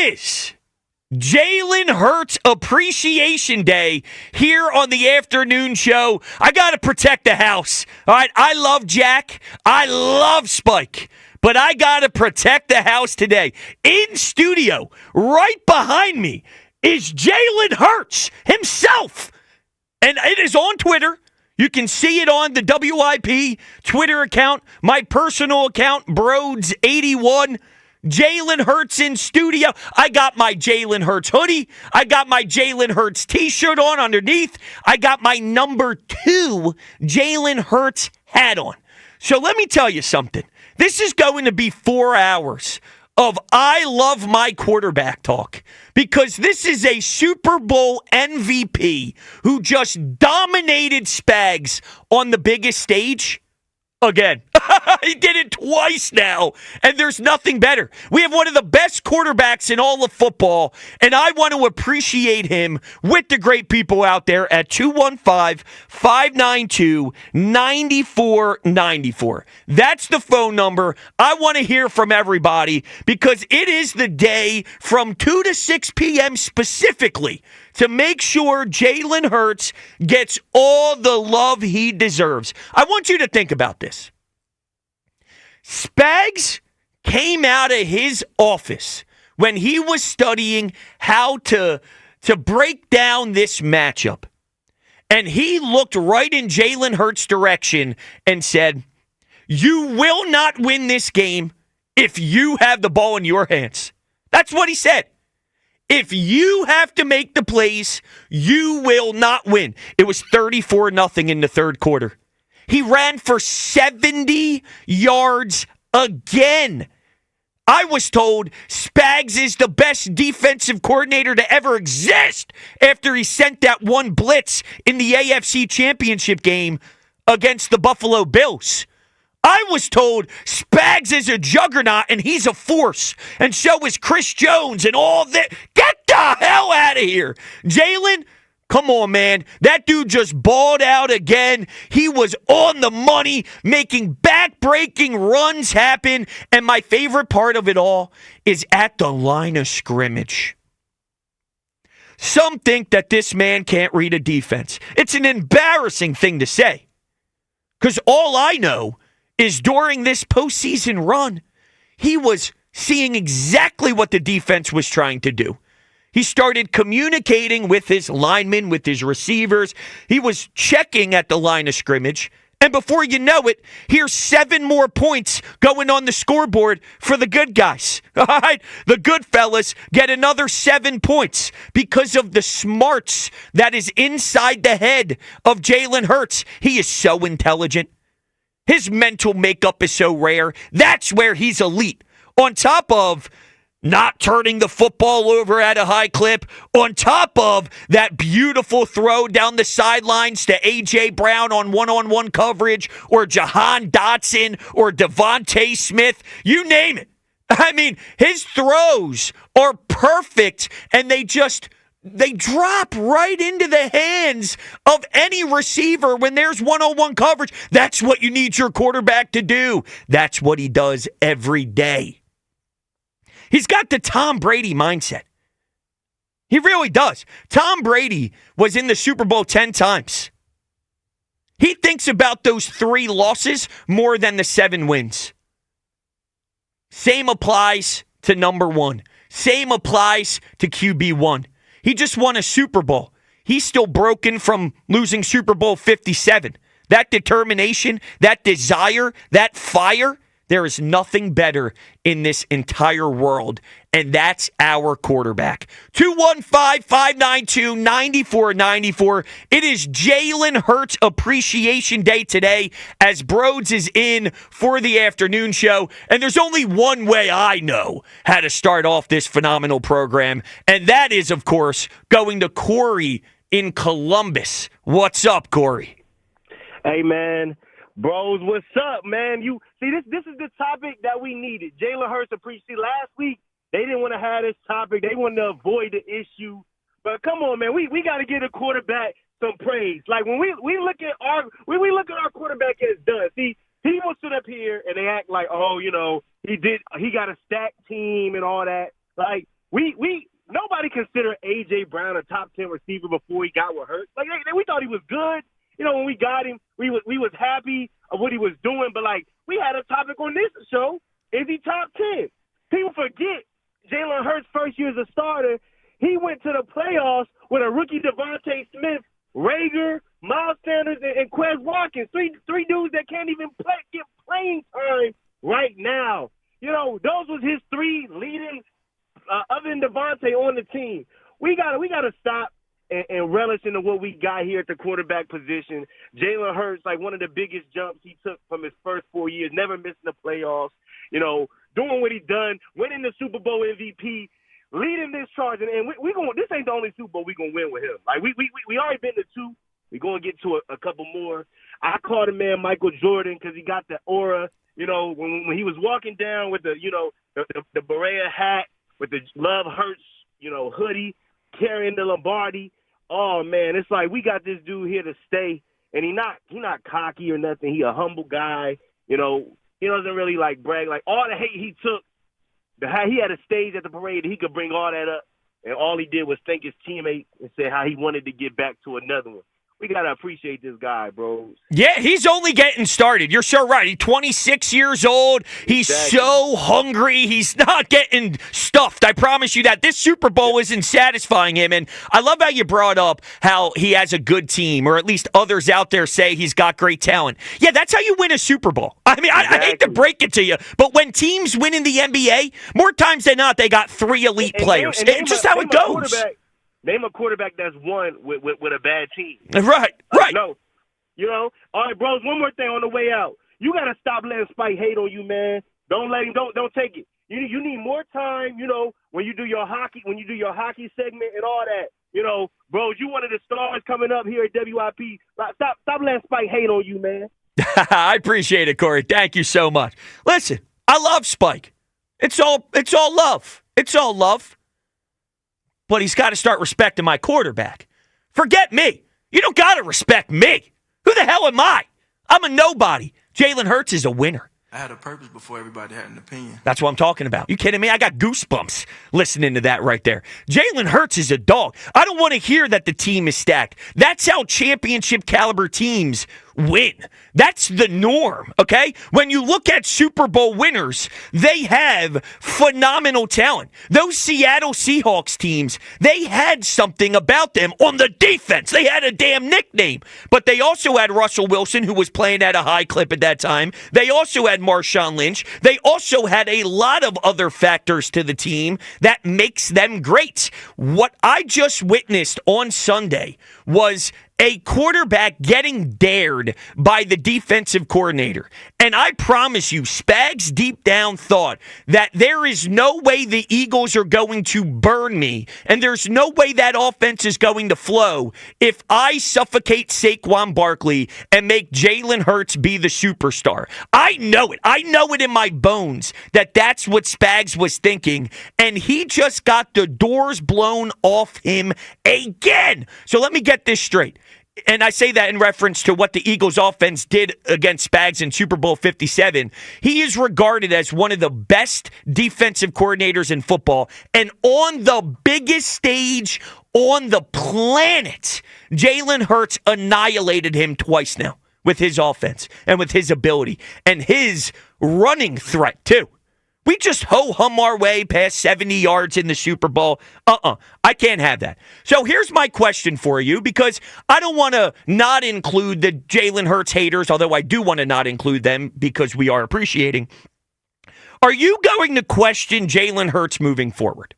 is Jalen Hurts Appreciation Day here on the afternoon show. I got to protect the house. All right, I love Jack. I love Spike. But I got to protect the house today. In studio, right behind me, is Jalen Hurts himself. And it is on Twitter. You can see it on the WIP Twitter account, my personal account, Brodes81. Jalen Hurts in studio. I got my Jalen Hurts hoodie. I got my Jalen Hurts t-shirt on underneath. I got my number 2 Jalen Hurts hat on. So let me tell you something. This is going to be 4 hours of I love my quarterback talk, because this is a Super Bowl MVP who just dominated Spags on the biggest stage again. He did it twice now, and there's nothing better. We have one of the best quarterbacks in all of football, and I want to appreciate him with the great people out there at 215-592-9494. That's the phone number. I want to hear from everybody, because it is the day from 2 to 6 p.m. specifically to make sure Jalen Hurts gets all the love he deserves. I want you to think about this. Spags came out of his office when he was studying how to break down this matchup. And he looked right in Jalen Hurts' direction and said, "You will not win this game if you have the ball in your hands." That's what he said. If you have to make the plays, you will not win. It was 34-0 in the third quarter. He ran for 70 yards again. I was told Spags is the best defensive coordinator to ever exist after he sent that one blitz in the AFC Championship game against the Buffalo Bills. I was told Spags is a juggernaut and he's a force, and so is Chris Jones and all that. Get the hell out of here. Jalen, come on, man. That dude just balled out again. He was on the money, making back-breaking runs happen. And my favorite part of it all is at the line of scrimmage. Some think that this man can't read a defense. It's an embarrassing thing to say, because all I know is during this postseason run, he was seeing exactly what the defense was trying to do. He started communicating with his linemen, with his receivers. He was checking at the line of scrimmage. And before you know it, here's 7 more points going on the scoreboard for the good guys. All right? The good fellas get another 7 points because of the smarts that is inside the head of Jalen Hurts. He is so intelligent. His mental makeup is so rare. That's where he's elite. On top of not turning the football over at a high clip, on top of that beautiful throw down the sidelines to A.J. Brown on one-on-one coverage, or Jahan Dotson, or Devontae Smith, you name it. I mean, his throws are perfect, and they drop right into the hands of any receiver when there's one-on-one coverage. That's what you need your quarterback to do. That's what he does every day. He's got the Tom Brady mindset. He really does. Tom Brady was in the Super Bowl 10 times. He thinks about those 3 losses more than the 7 wins. Same applies to number 1. Same applies to QB1. He just won a Super Bowl. He's still broken from losing Super Bowl 57. That determination, that desire, that fire, there is nothing better in this entire world, and that's our quarterback. 215-592-9494. It is Jalen Hurts Appreciation Day today, as Brodes is in for the afternoon show. And there's only one way I know how to start off this phenomenal program, and that is, of course, going to Corey in Columbus. What's up, Corey? Hey, man. Bros, what's up, man? You see, this is the topic that we needed. Jalen Hurts Appreciation. Last week, they didn't want to have this topic. They wanted to avoid the issue. But come on, man, we got to give a quarterback some praise. Like when we look at our quarterback has done. See, people sit up here and they act like, oh, you know, he got a stacked team and all that. Like Nobody considered A.J. Brown a top 10 receiver before he got with Hurts. Like, we thought he was good. When we got him, we was happy of what he was doing. But, like, we had a topic on this show. Is he top 10? People forget Jalen Hurts' first year as a starter. He went to the playoffs with a rookie Devontae Smith, Rager, Miles Sanders, and Quez Watkins. Three dudes that can't even get playing time right now. Those was his three leading other than Devontae on the team. We gotta stop and relish into what we got here at the quarterback position. Jalen Hurts, like one of the biggest jumps he took from his first 4 years, never missing the playoffs, doing what he done, winning the Super Bowl MVP, leading this charge. And this ain't the only Super Bowl we gonna win with him. Like we already been to two. We're gonna get to a couple more. I call the man Michael Jordan because he got the aura. When he was walking down with the Berea hat, with the Love Hurts, hoodie, carrying the Lombardi. Oh man, it's like we got this dude here to stay, and he not cocky or nothing. He a humble guy. He doesn't really like brag. Like all the hate he took, he had a stage at the parade. He could bring all that up, and all he did was thank his teammate and say how he wanted to get back to another one. We got to appreciate this guy, bro. Yeah, he's only getting started. You're so right. He's 26 years old. He's so hungry. He's not getting stuffed. I promise you that. This Super Bowl isn't satisfying him. And I love how you brought up how he has a good team, or at least others out there say he's got great talent. Yeah, that's how you win a Super Bowl. I mean, I hate to break it to you, but when teams win in the NBA, more times than not, they got three elite players. It's just how it goes. Name a quarterback that's won with a bad team. Right. No. All right, bros, one more thing on the way out. You got to stop letting Spike hate on you, man. Don't let him, don't take it. You need more time, when you do your hockey segment and all that. Bros, you one of the stars coming up here at WIP. Stop letting Spike hate on you, man. I appreciate it, Corey. Thank you so much. Listen, I love Spike. It's all love. It's all love. But he's got to start respecting my quarterback. Forget me. You don't got to respect me. Who the hell am I? I'm a nobody. Jalen Hurts is a winner. I had a purpose before everybody had an opinion. That's what I'm talking about. You kidding me? I got goosebumps listening to that right there. Jalen Hurts is a dog. I don't want to hear that the team is stacked. That's how championship caliber teams win. That's the norm, okay? When you look at Super Bowl winners, they have phenomenal talent. Those Seattle Seahawks teams, they had something about them on the defense. They had a damn nickname. But they also had Russell Wilson, who was playing at a high clip at that time. They also had Marshawn Lynch. They also had a lot of other factors to the team that makes them great. What I just witnessed on Sunday was a quarterback getting dared by the defensive coordinator. And I promise you, Spags deep down thought that there is no way the Eagles are going to burn me, and there's no way that offense is going to flow if I suffocate Saquon Barkley and make Jalen Hurts be the superstar. I know it. I know it in my bones that that's what Spags was thinking, and he just got the doors blown off him again. So let me get this straight. And I say that in reference to what the Eagles offense did against Spags in Super Bowl 57. He is regarded as one of the best defensive coordinators in football. And on the biggest stage on the planet, Jalen Hurts annihilated him twice now with his offense and with his ability and his running threat, too. We just ho-hum our way past 70 yards in the Super Bowl. I can't have that. So here's my question for you, because I don't want to not include the Jalen Hurts haters, although I do want to not include them because we are appreciating. Are you going to question Jalen Hurts moving forward?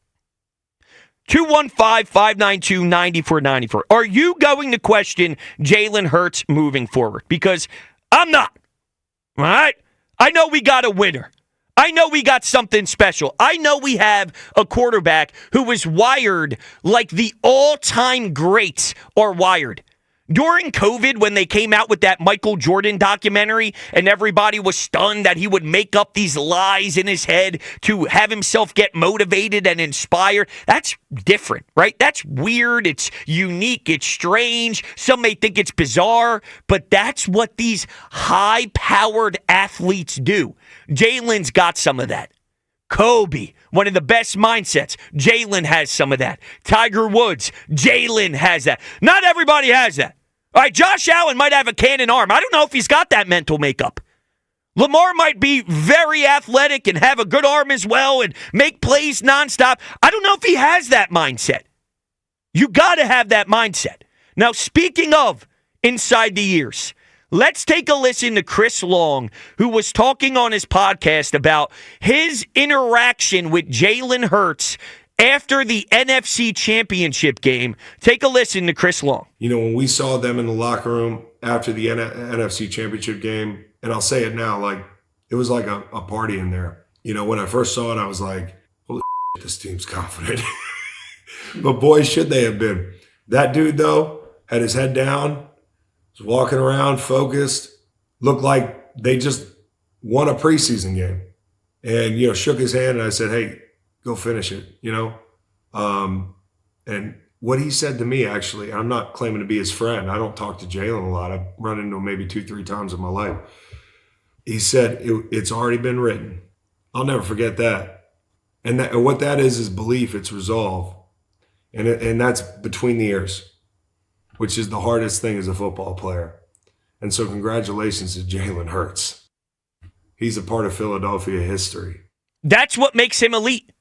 215-592-9494. Are you going to question Jalen Hurts moving forward? Because I'm not. All right? I know we got a winner. I know we got something special. I know we have a quarterback who was wired like the all-time greats are wired. During COVID, when they came out with that Michael Jordan documentary and everybody was stunned that he would make up these lies in his head to have himself get motivated and inspired, that's different, right? That's weird. It's unique. It's strange. Some may think it's bizarre, but that's what these high-powered athletes do. Jalen's got some of that. Kobe, one of the best mindsets. Jalen has some of that. Tiger Woods, Jalen has that. Not everybody has that. All right, Josh Allen might have a cannon arm. I don't know if he's got that mental makeup. Lamar might be very athletic and have a good arm as well and make plays nonstop. I don't know if he has that mindset. You got to have that mindset. Now, speaking of inside the ears, let's take a listen to Chris Long, who was talking on his podcast about his interaction with Jalen Hurts after the NFC Championship game. Take a listen to Chris Long. You know, when we saw them in the locker room after the NFC Championship game, and I'll say it now, like, it was like a party in there. You know, when I first saw it, I was like, holy shit, this team's confident. But boy, should they have been. That dude, though, had his head down, was walking around, focused, looked like they just won a preseason game. And, you know, shook his hand, and I said, hey, go finish it, you know? And what he said to me, actually, I'm not claiming to be his friend. I don't talk to Jalen a lot. I've run into him maybe 2-3 times in my life. He said, it's already been written. I'll never forget that. And what that is belief. It's resolve. And that's between the ears, which is the hardest thing as a football player. And so congratulations to Jalen Hurts. He's a part of Philadelphia history. That's what makes him elite.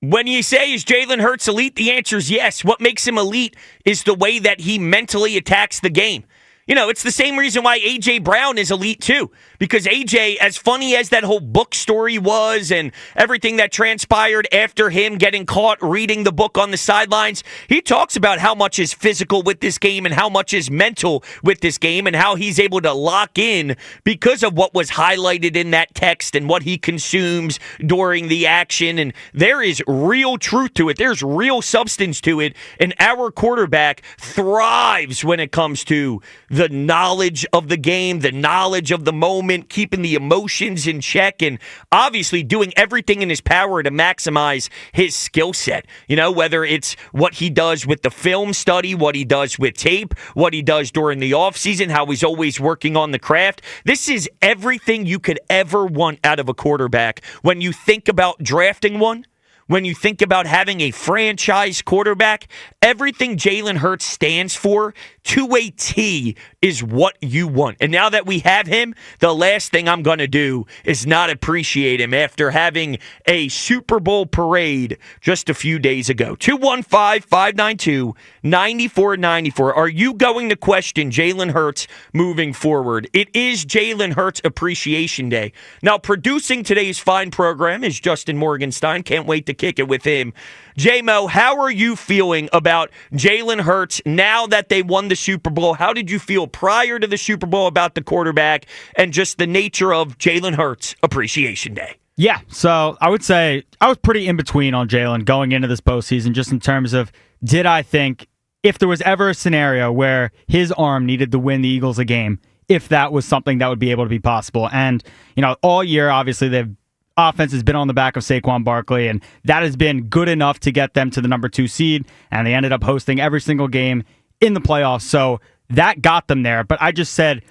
When you say, is Jalen Hurts elite? The answer is yes. What makes him elite is the way that he mentally attacks the game. You know, it's the same reason why A.J. Brown is elite too. Because A.J., as funny as that whole book story was and everything that transpired after him getting caught reading the book on the sidelines, he talks about how much is physical with this game and how much is mental with this game and how he's able to lock in because of what was highlighted in that text and what he consumes during the action. And there is real truth to it. There's real substance to it. And our quarterback thrives when it comes to the knowledge of the game, the knowledge of the moment, keeping the emotions in check, and obviously doing everything in his power to maximize his skill set. You know, whether it's what he does with the film study, what he does with tape, what he does during the offseason, how he's always working on the craft. This is everything you could ever want out of a quarterback. When you think about drafting one, when you think about having a franchise quarterback, everything Jalen Hurts stands for to a T is what you want. And now that we have him, the last thing I'm going to do is not appreciate him after having a Super Bowl parade just a few days ago. 215-592-9494. Are you going to question Jalen Hurts moving forward? It is Jalen Hurts Appreciation Day. Now, producing today's fine program is Justin Morgenstein. Can't wait to kick it with him. J-Mo, how are you feeling about Jalen Hurts now that they won the Super Bowl? How did you feel prior to the Super Bowl about the quarterback and just the nature of Jalen Hurts Appreciation Day? Yeah, so I would say I was pretty in between on Jalen going into this postseason, just in terms of, did I think if there was ever a scenario where his arm needed to win the Eagles a game, if that was something that would be able to be possible. And, you know, all year, obviously, they've offense has been on the back of Saquon Barkley, and that has been good enough to get them to the number 2 seed, and they ended up hosting every single game in the playoffs, so that got them there. But I just said,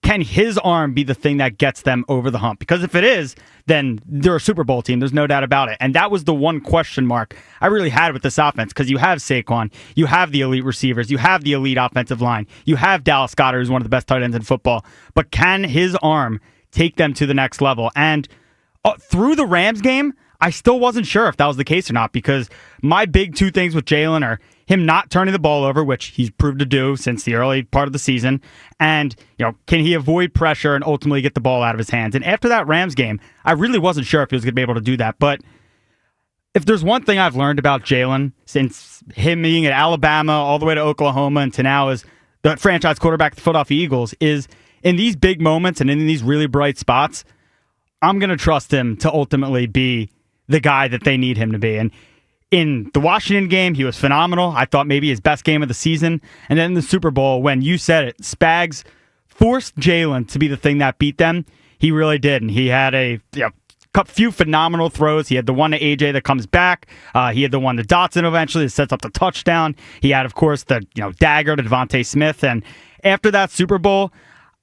can his arm be the thing that gets them over the hump? Because if it is, then they're a Super Bowl team. There's no doubt about it. And that was the one question mark I really had with this offense, because you have Saquon, you have the elite receivers, you have the elite offensive line, you have Dallas Goedert, who's one of the best tight ends in football, but can his arm take them to the next level? And through the Rams game, I still wasn't sure if that was the case or not, because my big 2 things with Jalen are him not turning the ball over, which he's proved to do since the early part of the season, and, you know, can he avoid pressure and ultimately get the ball out of his hands? And after that Rams game, I really wasn't sure if he was going to be able to do that. But if there's one thing I've learned about Jalen since him being at Alabama all the way to Oklahoma and to now as the franchise quarterback of the Philadelphia Eagles, is in these big moments and in these really bright spots, I'm going to trust him to ultimately be the guy that they need him to be. And in the Washington game, he was phenomenal. I thought maybe his best game of the season. And then in the Super Bowl, when you said it, Spags forced Jalen to be the thing that beat them. He really did. And he had a few phenomenal throws. He had the one to AJ that comes back. He had the one to Dotson eventually that sets up the touchdown. He had, of course, the dagger to Devontae Smith. And after that Super Bowl,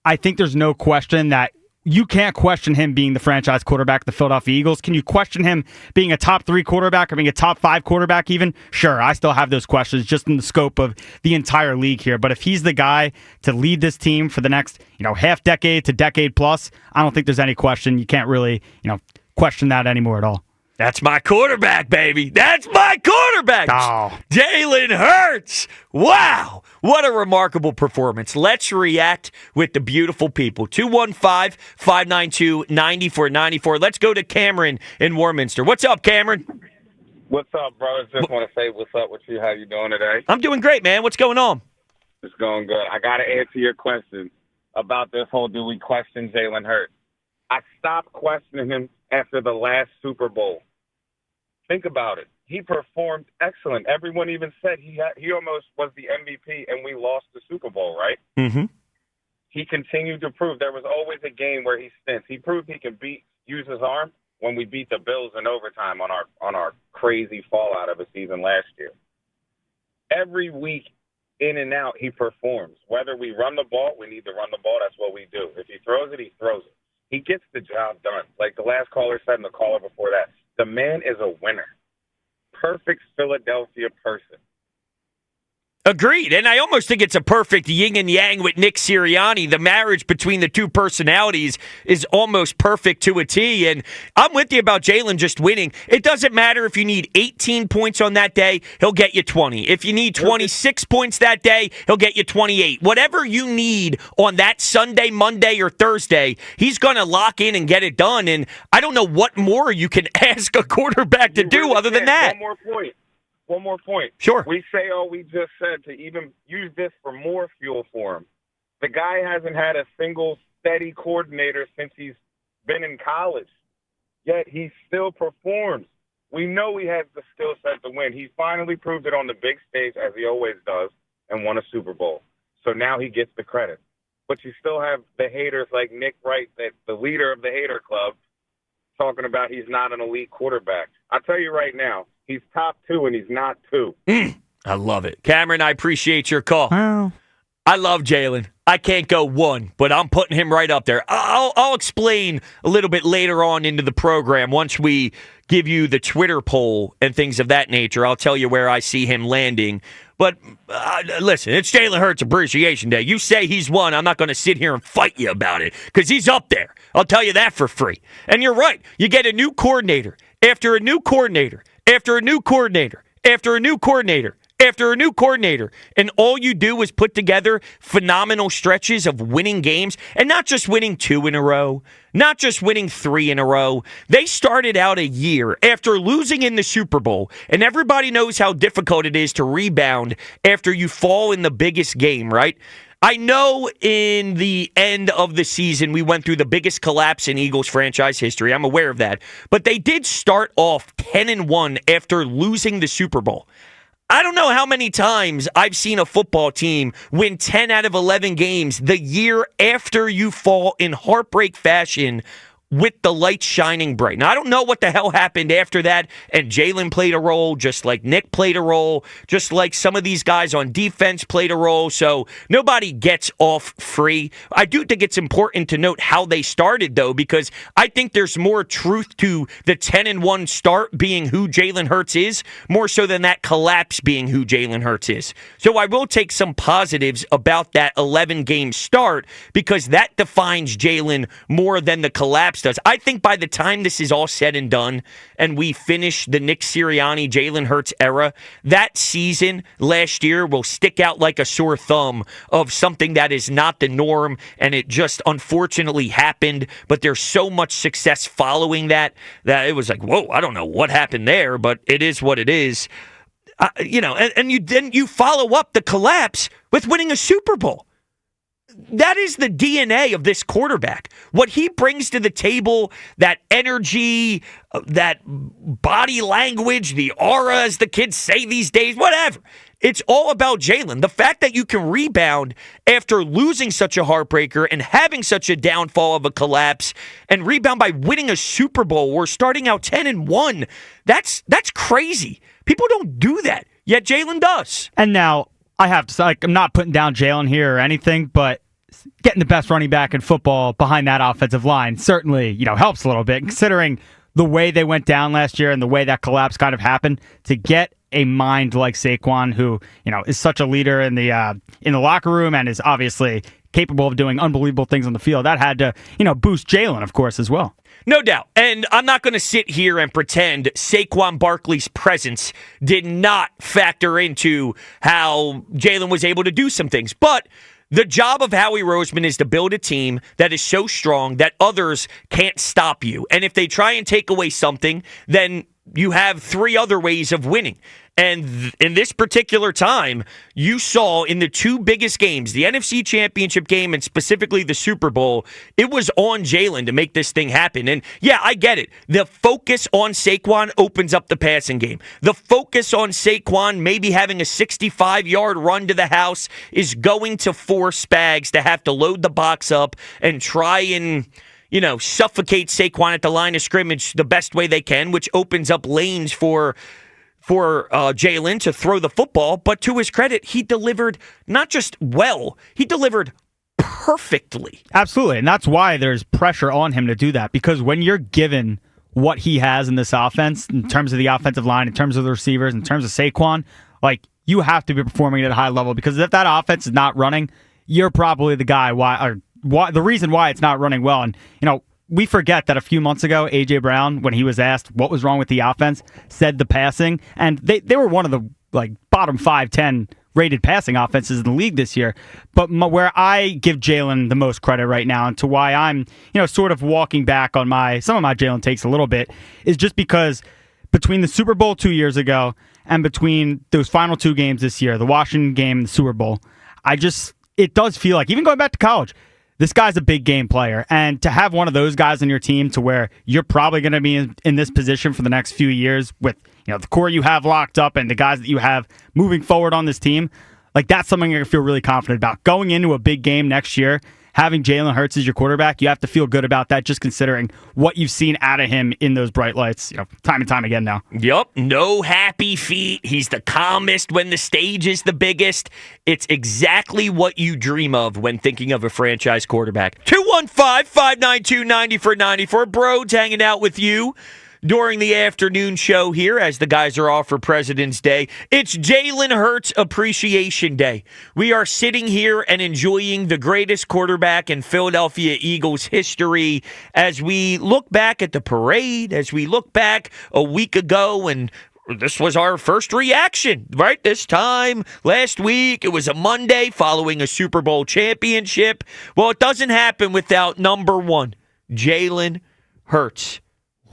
I think there's no question that you can't question him being the franchise quarterback of the Philadelphia Eagles. Can you question him being a top 3 quarterback or being a top 5 quarterback even? Sure, I still have those questions just in the scope of the entire league here. But if he's the guy to lead this team for the next, half decade to decade plus, I don't think there's any question. You can't really, question that anymore at all. That's my quarterback, baby. That's my quarterback. Oh. Jalen Hurts. Wow. What a remarkable performance. Let's react with the beautiful people. 215-592-9494. Let's go to Cameron in Warminster. What's up, Cameron? What's up, brothers? Just want to say what's up with you. How you doing today? I'm doing great, man. What's going on? It's going good. I got to answer your question about this whole do we question Jalen Hurts. I stopped questioning him after the last Super Bowl. Think about it. He performed excellent. Everyone even said he almost was the MVP and we lost the Super Bowl, right? Mm-hmm. He continued to prove there was always a game where he stints. He proved he can use his arm when we beat the Bills in overtime on our crazy fallout of a season last year. Every week, in and out, he performs. Whether we run the ball, we need to run the ball. That's what we do. If he throws it, he throws it. He gets the job done. Like the last caller said and the caller before that, the man is a winner. Perfect Philadelphia person. Agreed. And I almost think it's a perfect yin and yang with Nick Sirianni. The marriage between the two personalities is almost perfect to a T. And I'm with you about Jalen just winning. It doesn't matter if you need 18 points on that day, he'll get you 20. If you need 26 points that day, he'll get you 28. Whatever you need on that Sunday, Monday, or Thursday, he's going to lock in and get it done. And I don't know what more you can ask a quarterback to do other than that. One more point. Sure. We say all we just said to even use this for more fuel for him. The guy hasn't had a single steady coordinator since he's been in college, yet he still performs. We know he has the skill set to win. He finally proved it on the big stage, as he always does, and won a Super Bowl. So now he gets the credit. But you still have the haters like Nick Wright, that the leader of the hater club, talking about he's not an elite quarterback. I'll tell you right now, he's top 2 and he's not 2. I love it. Cameron, I appreciate your call. Well, I love Jalen. I can't go 1, but I'm putting him right up there. I'll explain a little bit later on into the program once we give you the Twitter poll and things of that nature. I'll tell you where I see him landing. But listen, it's Jalen Hurts Appreciation Day. You say he's 1, I'm not going to sit here and fight you about it because he's up there. I'll tell you that for free. And you're right. You get a new coordinator after a new coordinator after a new coordinator after a new coordinator after a new coordinator, and all you do is put together phenomenal stretches of winning games, and not just winning 2 in a row, not just winning 3 in a row. They started out a year after losing in the Super Bowl, and everybody knows how difficult it is to rebound after you fall in the biggest game, right? I know in the end of the season, we went through the biggest collapse in Eagles franchise history. I'm aware of that. But they did start off 10-1 after losing the Super Bowl. I don't know how many times I've seen a football team win 10 out of 11 games the year after you fall in heartbreak fashion with the lights shining bright. Now, I don't know what the hell happened after that, and Jalen played a role, just like Nick played a role, just like some of these guys on defense played a role, so nobody gets off free. I do think it's important to note how they started, though, because I think there's more truth to the 10-1 start being who Jalen Hurts is, more so than that collapse being who Jalen Hurts is. So I will take some positives about that 11-game start, because that defines Jalen more than the collapse does. I think by the time this is all said and done and we finish the Nick Sirianni, Jalen Hurts era, that season last year will stick out like a sore thumb of something that is not the norm, and it just unfortunately happened, but there's so much success following that it was like, whoa, I don't know what happened there, but it is what it is. And you follow up the collapse with winning a Super Bowl. That is the DNA of this quarterback. What he brings to the table, that energy, that body language, the aura, as the kids say these days, whatever. It's all about Jalen. The fact that you can rebound after losing such a heartbreaker and having such a downfall of a collapse, and rebound by winning a Super Bowl or starting out 10-1, that's crazy. People don't do that, yet Jalen does. and now I have to say, I'm not putting down Jalen here or anything, but getting the best running back in football behind that offensive line certainly, helps a little bit, considering the way they went down last year and the way that collapse kind of happened. To get a mind like Saquon, who, is such a leader in the locker room and is obviously capable of doing unbelievable things on the field, that had to, boost Jalen, of course, as well. No doubt. And I'm not going to sit here and pretend Saquon Barkley's presence did not factor into how Jalen was able to do some things. But the job of Howie Roseman is to build a team that is so strong that others can't stop you. And if they try and take away something, then you have three other ways of winning. And in this particular time, you saw in the two biggest games, the NFC Championship game and specifically the Super Bowl, it was on Jalen to make this thing happen. And yeah, I get it. The focus on Saquon opens up the passing game. The focus on Saquon maybe having a 65-yard run to the house is going to force Spags to have to load the box up and try and suffocate Saquon at the line of scrimmage the best way they can, which opens up lanes for Jalen to throw the football. But to his credit, he delivered not just well, he delivered perfectly. Absolutely, and that's why there's pressure on him to do that, because when you're given what he has in this offense, in terms of the offensive line, in terms of the receivers, in terms of Saquon, you have to be performing at a high level, because if that offense is not running, you're probably the guy the reason why it's not running well. And, we forget that a few months ago, A.J. Brown, when he was asked what was wrong with the offense, said the passing. And they were one of the bottom 5-10 rated passing offenses in the league this year. But where I give Jalen the most credit right now, and to why I'm sort of walking back on some of my Jalen takes a little bit, is just because between the Super Bowl 2 years ago and between those final two games this year, the Washington game and the Super Bowl, it does feel like, even going back to college, this guy's a big game player. And to have one of those guys on your team to where you're probably going to be in this position for the next few years with the core you have locked up and the guys that you have moving forward on this team, that's something I feel really confident about. Going into a big game next year, having Jalen Hurts as your quarterback, you have to feel good about that, just considering what you've seen out of him in those bright lights, time and time again now. Yep, no happy feet. He's the calmest when the stage is the biggest. It's exactly what you dream of when thinking of a franchise quarterback. 215-592-9494. Brodes hanging out with you during the afternoon show here as the guys are off for President's Day. It's Jalen Hurts Appreciation Day. We are sitting here and enjoying the greatest quarterback in Philadelphia Eagles history as we look back at the parade, as we look back a week ago, and this was our first reaction, right? This time last week, it was a Monday following a Super Bowl championship. Well, it doesn't happen without number one, Jalen Hurts.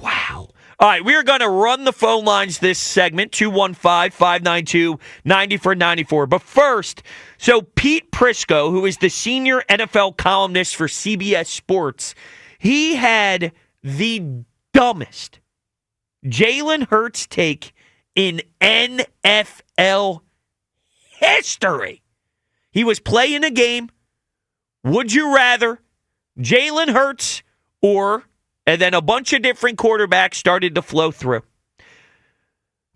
Wow. All right, we are going to run the phone lines this segment, 215-592-9494. But first, so Pete Prisco, who is the senior NFL columnist for CBS Sports, he had the dumbest Jalen Hurts take in NFL history. He was playing a game. Would you rather Jalen Hurts or... And then a bunch of different quarterbacks started to flow through.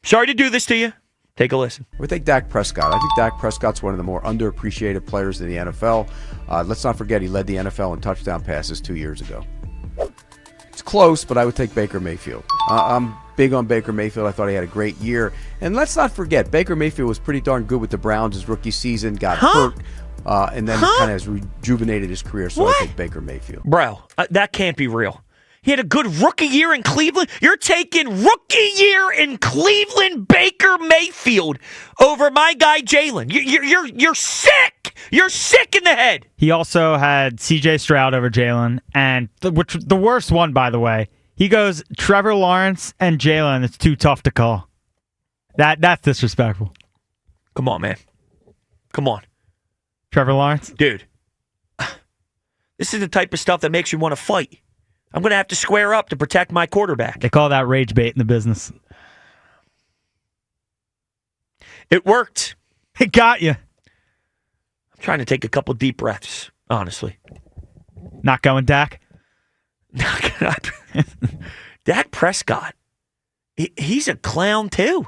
Sorry to do this to you. Take a listen. We take Dak Prescott. I think Dak Prescott's one of the more underappreciated players in the NFL. Let's not forget he led the NFL in touchdown passes 2 years ago. It's close, but I would take Baker Mayfield. I'm big on Baker Mayfield. I thought he had a great year. And let's not forget, Baker Mayfield was pretty darn good with the Browns his rookie season, got hurt, and then kind of has rejuvenated his career. So I take Baker Mayfield. Bro, that can't be real. He had a good rookie year in Cleveland. You're taking rookie year in Cleveland Baker Mayfield over my guy Jalen. You're sick. You're sick in the head. He also had C.J. Stroud over Jalen, and the worst one, by the way. He goes Trevor Lawrence and Jalen. It's too tough to call. That's disrespectful. Come on, man. Come on, Trevor Lawrence, dude. This is the type of stuff that makes you want to fight. I'm going to have to square up to protect my quarterback. They call that rage bait in the business. It worked. It got you. I'm trying to take a couple deep breaths, honestly. Not going Dak? Dak Prescott. He's a clown, too.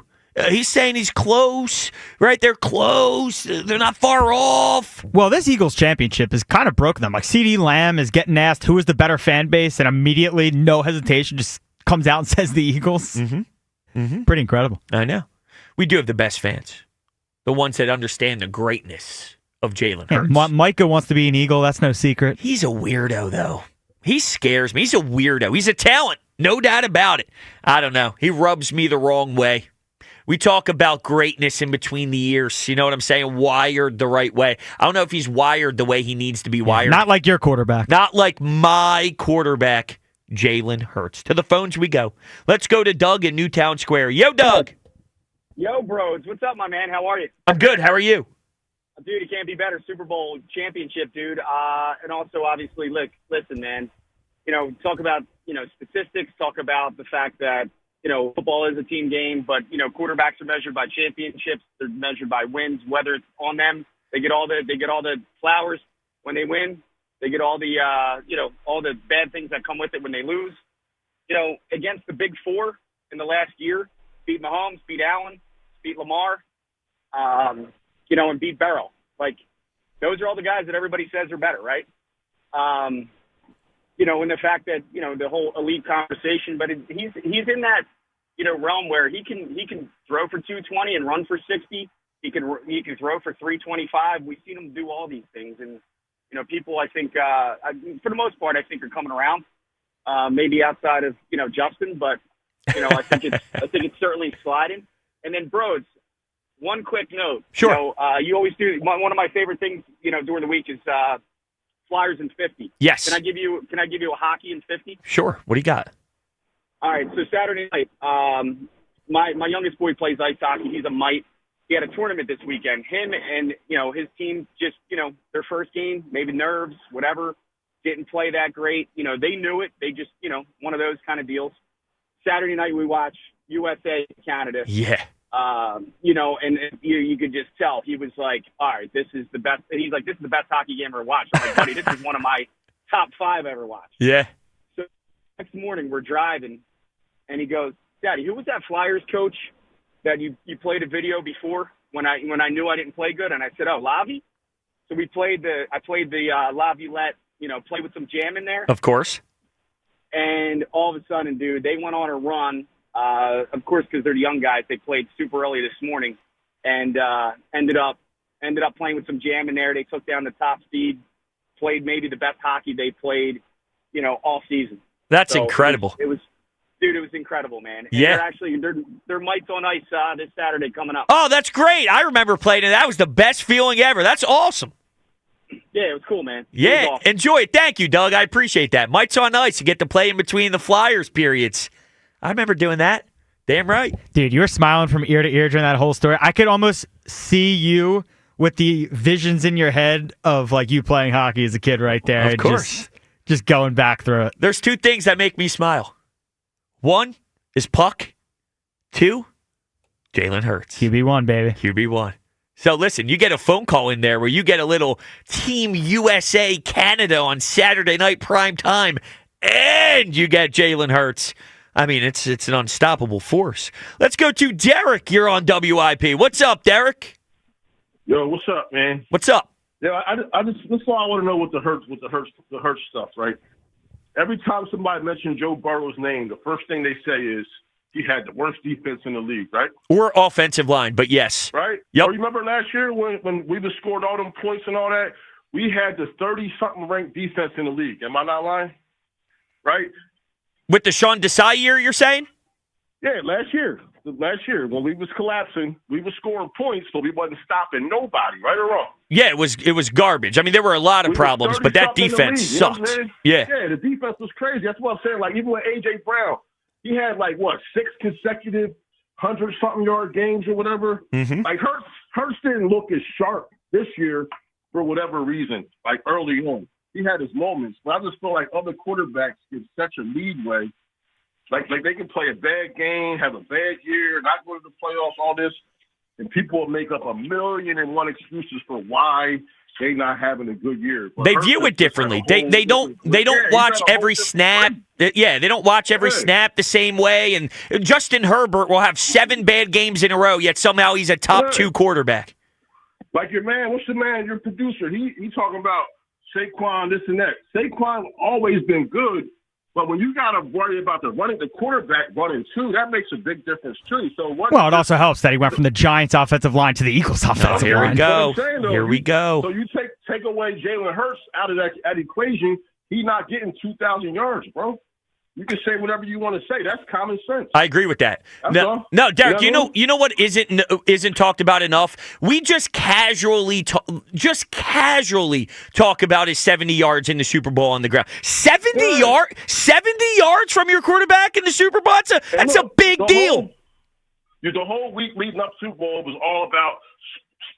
He's saying he's close, right? They're close. They're not far off. Well, this Eagles championship has kind of broken them. Like, C.D. Lamb is getting asked who is the better fan base, and immediately, no hesitation, just comes out and says the Eagles. Pretty incredible. I know. We do have the best fans. The ones that understand the greatness of Jalen Hurts. Yeah, Micah wants to be an Eagle. That's no secret. He's a weirdo, though. He scares me. He's a weirdo. He's a talent. No doubt about it. I don't know. He rubs me the wrong way. We talk about greatness in between the ears. You know what I'm saying? Wired the right way. I don't know if he's wired the way he needs to be wired. Not like your quarterback. Not like my quarterback, Jalen Hurts. To the phones we go. Let's go to Doug in Newtown Square. Yo, Doug. Yo, Brodes. What's up, my man? How are you? I'm good. How are you? Dude, it can't be better. Super Bowl championship, dude. And also, obviously, listen, man. Talk about, statistics. Talk about the fact that, football is a team game, but, quarterbacks are measured by championships. They're measured by wins, whether it's on them. They get all the flowers when they win. They get all the, all the bad things that come with it when they lose. Against the big four in the last year, beat Mahomes, beat Allen, beat Lamar, and beat Burrow. Like, those are all the guys that everybody says are better, right? And the fact that, the whole elite conversation, but he's in that, realm where he can throw for 220 and run for 60. He can throw for 325. We've seen him do all these things. And, people, I think, for the most part, I think are coming around, maybe outside of, Justin, but, I think it's certainly sliding. And then Brodes, one quick note. Sure. You always do. One of my favorite things, during the week is Flyers in 50. Yes. Can I give you a hockey in 50? Sure. What do you got? All right. So Saturday night, my youngest boy plays ice hockey. He's a mite. He had a tournament this weekend. Him and, his team just, their first game, maybe nerves, whatever, didn't play that great. They knew it. They just, one of those kind of deals. Saturday night we watch USA, Canada. Yeah. And you could just tell he was like, all right, this is the best. He's like, this is the best hockey game I've ever watched. I'm like, buddy, this is one of my top 5 ever watched. Yeah. So next morning we're driving, and he goes, Daddy, who was that Flyers coach that you played a video before when I knew I didn't play good? And I said, oh, Lavi. So I played the Laviolette, play with some jam in there. Of course. And all of a sudden, dude, they went on a run. Of course, because they're young guys, they played super early this morning, and ended up playing with some jam in there. They took down the top seed, played maybe the best hockey they played, all season. That's incredible. It was incredible, man. And yeah. They're mites on ice this Saturday coming up. Oh, that's great. I remember playing it. That was the best feeling ever. That's awesome. Yeah, it was cool, man. Yeah, awesome. Enjoy it. Thank you, Doug. I appreciate that. Mites on ice. You get to play in between the Flyers periods. I remember doing that. Damn right. Dude, you were smiling from ear to ear during that whole story. I could almost see you with the visions in your head of like you playing hockey as a kid right there. Of course. Just going back through it. There's 2 things that make me smile. 1 is puck. 2, Jalen Hurts. QB1, baby. QB1. So listen, you get a phone call in there where you get a little Team USA Canada on Saturday night prime time, and you get Jalen Hurts. I mean, it's an unstoppable force. Let's go to Derek. You're on WIP. What's up, Derek? Yo, what's up, man? What's up? Yeah, I just that's all I want to know with the Hurts stuff, right? Every time somebody mentions Joe Burrow's name, the first thing they say is he had the worst defense in the league, right? Or offensive line, but yes. Right? Yep. Or you remember last year when we just scored all them points and all that? We had the 30-something ranked defense in the league. Am I not lying? Right? With the Sean Desai year, you're saying? Yeah, last year when we was collapsing, we was scoring points, so we wasn't stopping nobody, right or wrong. Yeah, it was garbage. I mean, there were a lot of problems, but that defense sucked. Yeah, the defense was crazy. That's what I'm saying. Like even with A.J. Brown, he had 6 consecutive 100-something yard games or whatever. Mm-hmm. Like Hurts didn't look as sharp this year for whatever reason. Like early on, he had his moments, but I just feel like other quarterbacks get such a leadway. Like they can play a bad game, have a bad year, not go to the playoffs, all this. and people will make up 1,000,001 excuses for why they not having a good year. But They Hurts view has it just had a differently. whole They don't different- watch he's had a whole every different snap. grade. Yeah, they don't watch every Yeah. snap the same way. And Justin Herbert will have 7 bad games in a row, yet somehow he's a top Yeah. 2 quarterback. Like your man, what's your man? Your producer. He talking about Saquon, this and that. Saquon always been good, but when you got to worry about the quarterback running too, that makes a big difference too. So what? Well, it also helps that he went from the Giants' offensive line to the Eagles' offensive Here we line. go. But I'm saying, though, Here we go. So you take away Jalen Hurts out of that equation, he's not getting 2,000 yards, bro. You can say whatever you want to say. That's common sense. I agree with that. That's No, all. no, Derek. You know what I mean? You know what isn't talked about enough? We just casually talk about his 70 yards in the Super Bowl on the ground. 70 yards from your quarterback in the Super Bowl. That's a big deal. The whole week leading up to Super Bowl was all about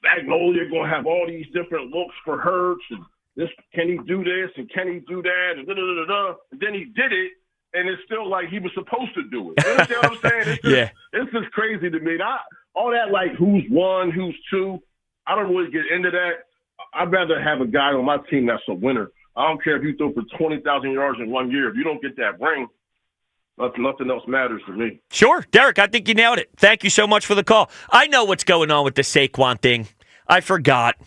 Spagnuolo going to have all these different looks for Hurts and this. Can he do this and can he do that and da-da-da-da-da. And then he did it. And it's still like he was supposed to do it. You understand what I'm saying? It's just crazy to me. All that, like, who's one, who's two, I don't really get into that. I'd rather have a guy on my team that's a winner. I don't care if you throw for 20,000 yards in 1 year. If you don't get that ring, nothing else matters to me. Sure. Derek, I think you nailed it. Thank you so much for the call. I know what's going on with the Saquon thing. I forgot.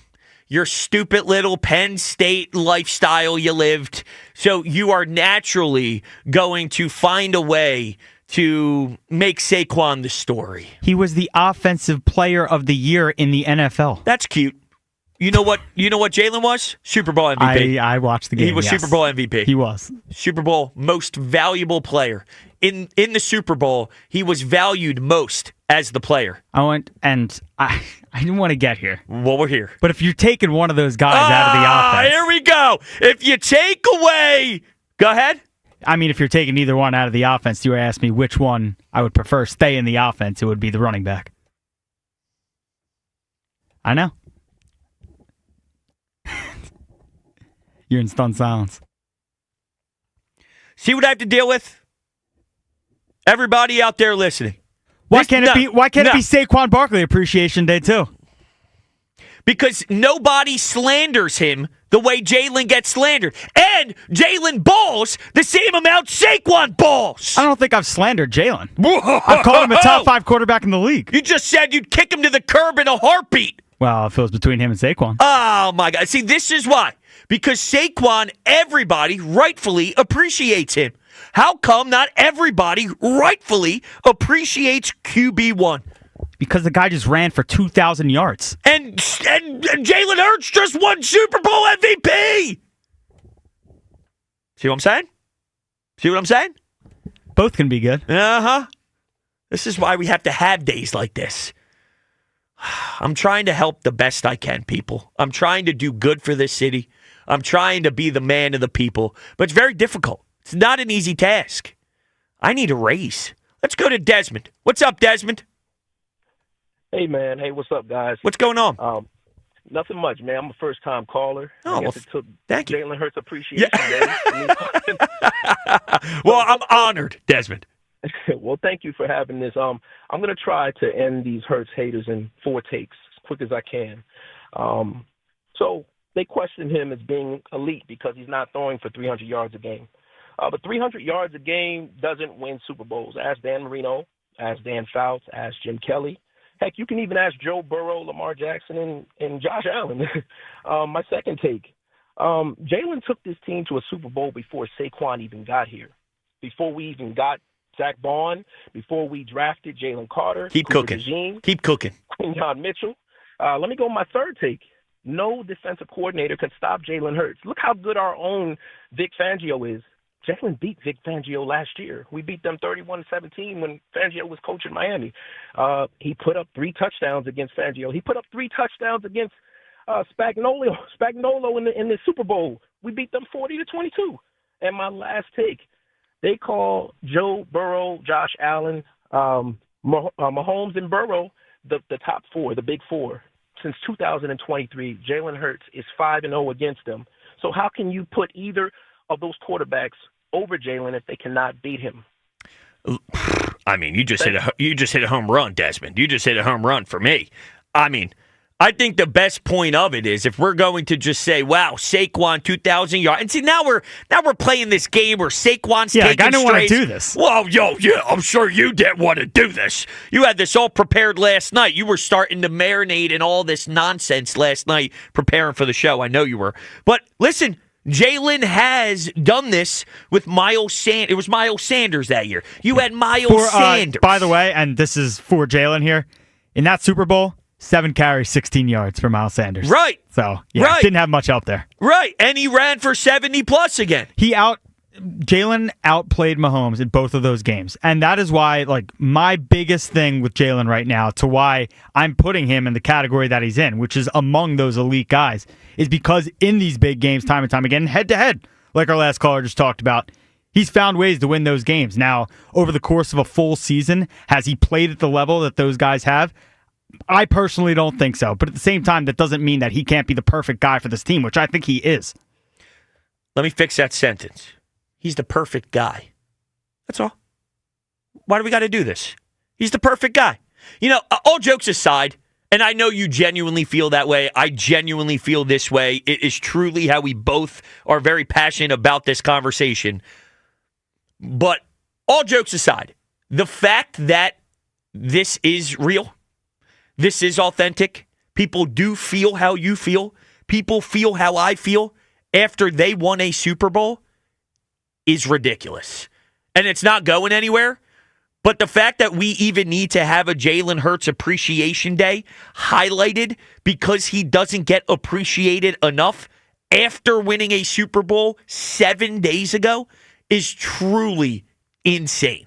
Your stupid little Penn State lifestyle you lived. So you are naturally going to find a way to make Saquon the story. He was the offensive player of the year in the NFL. That's cute. You know what Jalen was? Super Bowl MVP. I watched the game. He was yes. Super Bowl MVP. He was. Super Bowl most valuable player. In the Super Bowl, he was valued most as the player. I didn't want to get here. Well, we're here. But if you're taking one of those guys out of the offense. Here we go. If you take away. Go ahead. I mean, if you're taking either one out of the offense, you were asking me which one I would prefer stay in the offense, it would be the running back. I know. You're in stunned silence. See what I have to deal with? Everybody out there listening. Why can't it be Saquon Barkley Appreciation Day too? Because nobody slanders him the way Jalen gets slandered. And Jalen balls the same amount Saquon balls. I don't think I've slandered Jalen. I've called him a top 5 quarterback in the league. You just said you'd kick him to the curb in a heartbeat. Well, if it was between him and Saquon. Oh, my God. See, this is why. Because Saquon, everybody rightfully appreciates him. How come not everybody rightfully appreciates QB1? Because the guy just ran for 2,000 yards. And Jalen Hurts just won Super Bowl MVP. See what I'm saying? See what I'm saying? Both can be good. Uh-huh. This is why we have to have days like this. I'm trying to help the best I can, people. I'm trying to do good for this city. I'm trying to be the man of the people. But it's very difficult. It's not an easy task. I need a raise. Let's go to Desmond. What's up, Desmond? Hey, man. Hey, what's up, guys? What's going on? Nothing much, man. I'm a first-time caller. Oh, I guess it took thank you. Jalen Hurts Appreciation Day. Well, I'm honored, Desmond. Well, thank you for having this. I'm going to try to end these Hurts haters in 4 takes as quick as I can. So they question him as being elite because he's not throwing for 300 yards a game. But 300 yards a game doesn't win Super Bowls. Ask Dan Marino, ask Dan Fouts, ask Jim Kelly. Heck, you can even ask Joe Burrow, Lamar Jackson, and Josh Allen. My second take, Jalen took this team to a Super Bowl before Saquon even got here, before we even got Zach Bond, before we drafted Jalen Carter. Keep cooking. DeJean, Keep cooking. John Mitchell. Let me go with my third take. No defensive coordinator could stop Jalen Hurts. Look how good our own Vic Fangio is. Jalen beat Vic Fangio last year. We beat them 31-17 when Fangio was coaching Miami. He put up 3 touchdowns against Fangio. He put up 3 touchdowns against Spagnuolo in the Super Bowl. We beat them 40-22. And my last take, they call Joe Burrow, Josh Allen, Mahomes, and Burrow the top 4, the big 4. Since 2023, Jalen Hurts is 5-0 against them. So how can you put either of those quarterbacks over Jalen if they cannot beat him? I mean, you just hit a home run, Desmond. You just hit a home run for me. I mean, I think the best point of it is if we're going to just say, "Wow, Saquon 2,000 yards," and see now we're playing this game where Saquon's taking I don't want to strays. do this. Well, I'm sure you didn't want to do this. You had this all prepared last night. You were starting to marinate in all this nonsense last night, preparing for the show. I know you were. But listen, Jalen has done this with Miles Sanders. It was Miles Sanders that year. You had Miles Sanders. By the way, and this is for Jalen here, in that Super Bowl, 7 carries, 16 yards for Miles Sanders. Right. So, yeah, didn't have much help there. Right. And he ran for 70-plus again. Jalen outplayed Mahomes in both of those games. And that is why, my biggest thing with Jalen right now, to why I'm putting him in the category that he's in, which is among those elite guys, is because in these big games, time and time again, head-to-head, like our last caller just talked about, he's found ways to win those games. Now, over the course of a full season, has he played at the level that those guys have? I personally don't think so. But at the same time, that doesn't mean that he can't be the perfect guy for this team, which I think he is. Let me fix that sentence. He's the perfect guy. That's all. Why do we got to do this? He's the perfect guy. All jokes aside, and I know you genuinely feel that way. I genuinely feel this way. It is truly how we both are very passionate about this conversation. But all jokes aside, the fact that this is real, this is authentic. People do feel how you feel. People feel how I feel after they won a Super Bowl is ridiculous. And it's not going anywhere. But the fact that we even need to have a Jalen Hurts Appreciation Day highlighted because he doesn't get appreciated enough after winning a Super Bowl 7 days ago is truly insane.